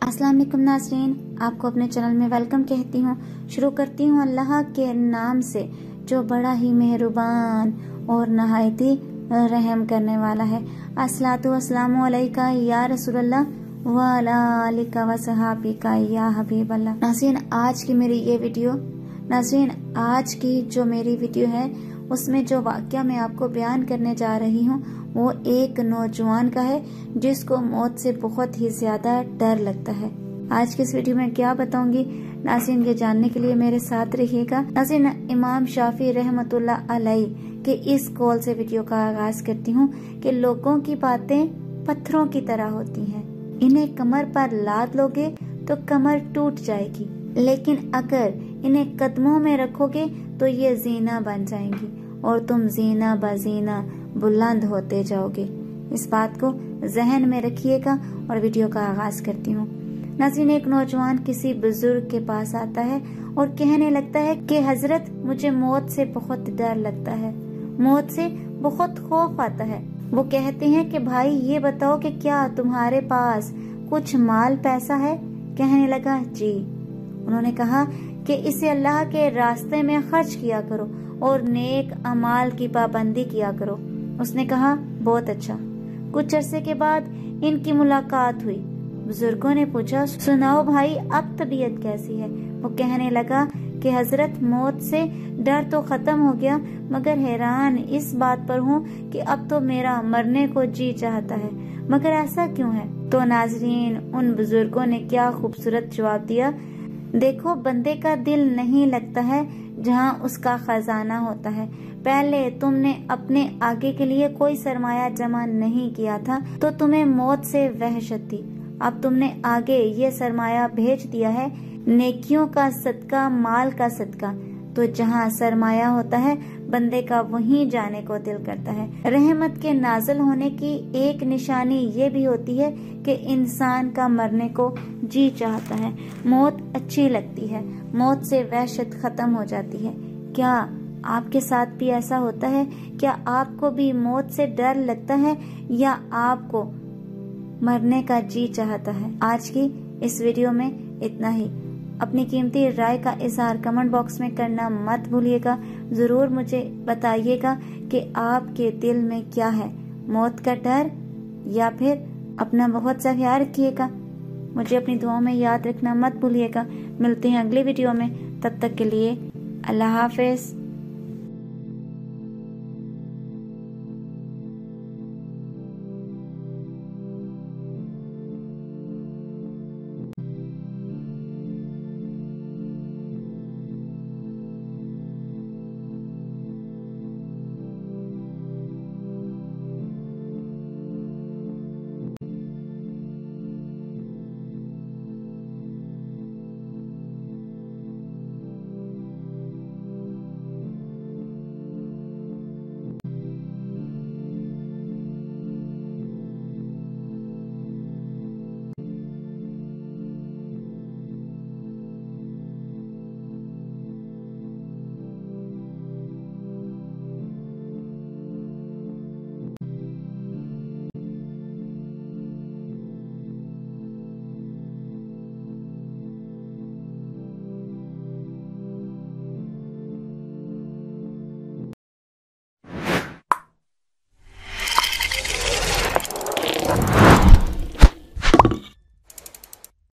अस्सलाम वालेकुम नाज़रीन, आपको अपने चैनल में वेलकम कहती हूँ। शुरू करती हूँ अल्लाह के नाम से जो बड़ा ही मेहरबान और नहायत ही रहम करने वाला है। अस्सलातु वस्सलामु अलैका या रसूलल्लाह व अला आलिका व सहाबिका या हबीबल्लाह। नाज़रीन, आज की जो मेरी वीडियो है उसमें जो वाक़या मैं आपको बयान करने जा रही हूँ वो एक नौजवान का है जिसको मौत से बहुत ही ज्यादा डर लगता है। आज की इस वीडियो में क्या बताऊंगी नाज़रीन, ये जानने के लिए मेरे साथ रहिएगा। नाज़रीन, इमाम शाफी रहमतुल्लाह अलैह के इस कौल से वीडियो का आगाज करती हूँ कि लोगों की बातें पत्थरों की तरह होती हैं। इन्हें कमर पर लाद लोगे तो कमर टूट जाएगी, लेकिन अगर इन्हें कदमों में रखोगे तो ये जीना बन जाएंगी और तुम जीना बजीना बुलंद होते जाओगे। इस बात को जहन में रखिएगा और वीडियो का आगाज करती हूँ। नाज़रीन, एक नौजवान किसी बुजुर्ग के पास आता है और कहने लगता है कि हजरत, मुझे मौत से बहुत डर लगता है, मौत से बहुत खौफ आता है। वो कहते हैं कि भाई ये बताओ कि क्या तुम्हारे पास कुछ माल पैसा है? कहने लगा जी। उन्होंने कहा कि इसे अल्लाह के रास्ते में खर्च किया करो और नेक अमाल की पाबंदी किया करो। उसने कहा बहुत अच्छा। कुछ अरसे के बाद इनकी मुलाकात हुई। बुजुर्गों ने पूछा, सुनाओ भाई, अब तबीयत कैसी है? वो कहने लगा कि हजरत, मौत से डर तो खत्म हो गया, मगर हैरान इस बात पर हूँ कि अब तो मेरा मरने को जी चाहता है। मगर ऐसा क्यों है? तो नाजरीन, उन बुजुर्गों ने क्या खूबसूरत जवाब दिया। देखो, बंदे का दिल नहीं लगता है जहाँ उसका खजाना होता है। पहले तुमने अपने आगे के लिए कोई सरमाया जमा नहीं किया था तो तुम्हें मौत से वहशत थी। अब तुमने आगे ये सरमाया भेज दिया है, नेकियों का सदका, माल का सदका। तो जहाँ सरमाया होता है बंदे का वहीं जाने को दिल करता है। रहमत के नाज़िल होने की एक निशानी ये भी होती है कि इंसान का मरने को जी चाहता है, मौत अच्छी लगती है, मौत से वहशत खत्म हो जाती है। क्या आपके साथ भी ऐसा होता है? क्या आपको भी मौत से डर लगता है या आपको मरने का जी चाहता है? आज की इस वीडियो में इतना ही। अपनी कीमती राय का इजहार कमेंट बॉक्स में करना मत भूलिएगा। जरूर मुझे बताइएगा कि आपके दिल में क्या है, मौत का डर या फिर अपना बहुत सा ख्याल रखिएगा। मुझे अपनी दुआओं में याद रखना मत भूलिएगा। मिलते हैं अगली वीडियो में, तब तक के लिए अल्लाह हाफिज।